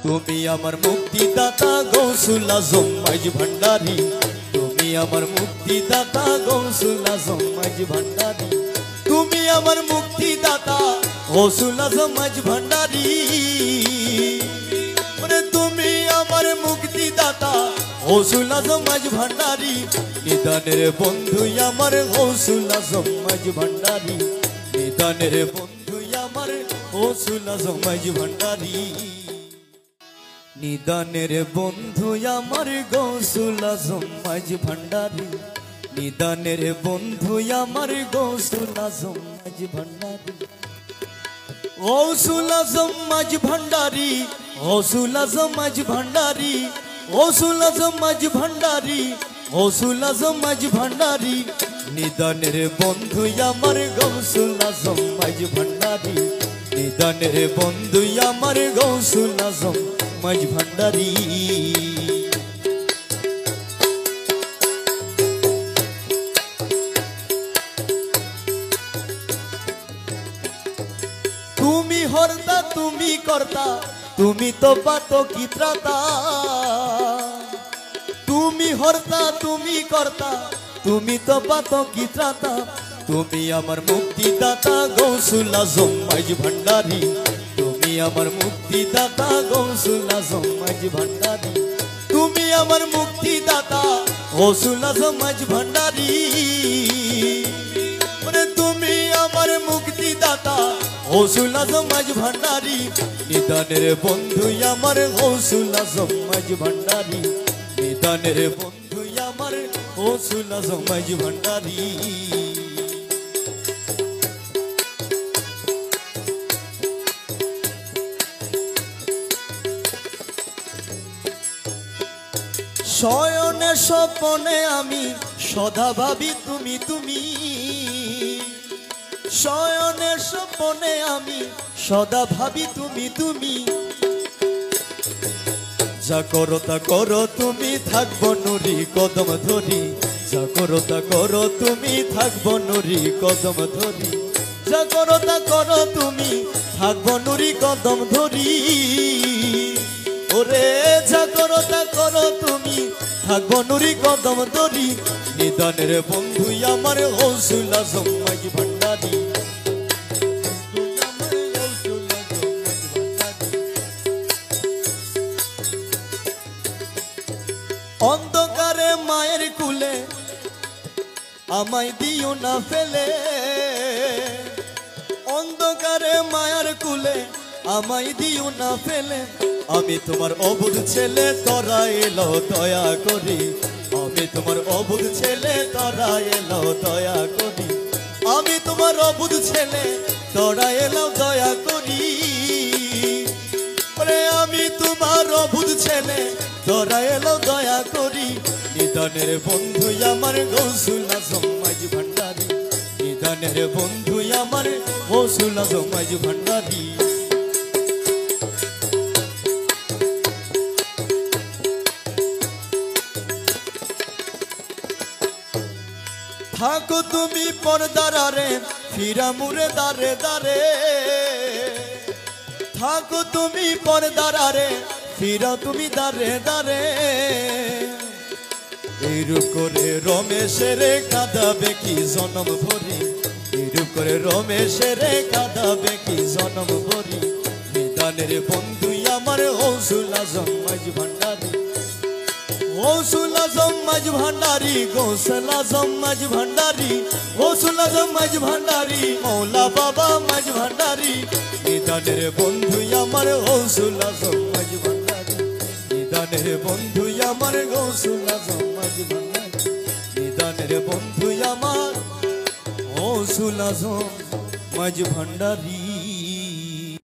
তুমি আমার মুক্তিদাতা গৌসুল আজম মাঝ ভান্ডারী, তুমি আমার মুক্তিদাতা গৌসুল আজম মাঝ ভান্ডারী, তুমি আমার মুক্তিদাতা গৌসুল আজম মাঝ ভান্ডারী, তুমি আমার মুক্তিদাতা গৌসুল আজম মাঝ ভান্ডারী, নিদানের বন্ধু আমার গৌসুল আজম মাঝ ভান্ডারী, নিদানের বন্ধু আমার গৌসুল আজম মাঝ ভান্ডারী, নিদানের বন্ধু আমার গৌসুল আজম মাঝ ভান্ডারী, নিদানের বন্ধু আমার গৌসুল আজম মাঝ ভান্ডারী, গৌসুল আজম মাঝ ভান্ডারী, গৌসুল আজম মাঝ ভান্ডারী, গৌসুল আজম মাঝ ভান্ডারী, গৌসুল আজম মাঝ ভান্ডারী, নিদানের বন্ধু আমার গৌসুল আজম মাঝ ভান্ডারী, নিদানের বন্ধু আমার গৌসুল আজম মাঝ ভান্ডারী। তুমি হর্তা তুমি কর্তা, তুমি তো পাতো কি ত্রাতা, তুমি হর্তা তুমি কর্তা, তুমি তো পাতো কি ত্রাতা, তুমি আমার মুক্তিদাতা গৌসুল আজম মাঝ ভান্ডারী, তুমি আমার মুক্তিদাতা গৌসুল আজম মাঝ ভান্ডারী, তুমি আমার মুক্তিদাতা গৌসুল আজম মাঝ ভান্ডারী, তুমি আমার মুক্তিদাতা গৌসুল আজম মাঝ ভান্ডারী, নিদানের বন্ধু আমার গৌসুল আজম মাঝ ভান্ডারী, নিদানের বন্ধু আমার গৌসুল আজম মাঝ ভান্ডারী। শয়নে স্বপনে আমি সদা ভাবি তুমি তুমি, শয়নে স্বপনে আমি সদা ভাবি তুমি তুমি, যা করো তা করো তুমি থাকবো নুরি কদম ধরি, যা করো তা করো তুমি থাকবো নুরি কদম ধরি, যা করো তা করো তুমি থাকবো নুরি কদম ধরি, ওরে যা করো তা করো তুমি থাকবো নুরি কদম ধরি, নিদানের বন্ধু আমার গৌসুল আজম মাঝ ভান্ডারী, অন্ধকারে মায়ের কুলে আমায় দিও না ফেলে, অন্ধকারে মায়ের কুলে আমায় দিও না ফেলে, আমি তোমার অবুধ ছেলে তোরা এলো দয়া করি, আমি তোমার অবুধ ছেলে তোরা এলো দয়া করি, আমি তোমার অবুধ ছেলে তোরা এলো দয়া করি, আমি তোমার অবুধ ছেলে তোরা এলো দয়া করি, নিদানের বন্ধু আমার গৌসুল আজম মাঝ ভান্ডারী, নিদানের বন্ধু আমার গৌসুল আজম মাঝ ভান্ডারী। থাকো তুমি পর্দার আড়ে ফিরা মুরে দারে দারে, থাকো তুমি পর্দার আড়ে ফিরা তুমি দারে দারে, এইরূপ করে রমেশের কাঁদাবে কি জনম ভরি, এইরূপ করে রমেশের কাঁদাবে কি জনম ভরি, নিদানের বন্ধু আমার গৌসুল আজম মাঝ ভান্ডারী, গৌসুল আজম মাঝ ভান্ডারী, গৌসুল আজম মাঝ ভান্ডারী, গৌসুল আজম মাঝ ভান্ডারী, মৌলা বাবা মাঝ ভান্ডারী, নিদানের বন্ধু আমার গৌসুল আজম মাঝ ভান্ডারী, নিদানের বন্ধু আমার গৌসুল আজম মাঝ ভান্ডারী, নিদানের বন্ধু আমার গৌসুল আজম মাঝ ভান্ডারী।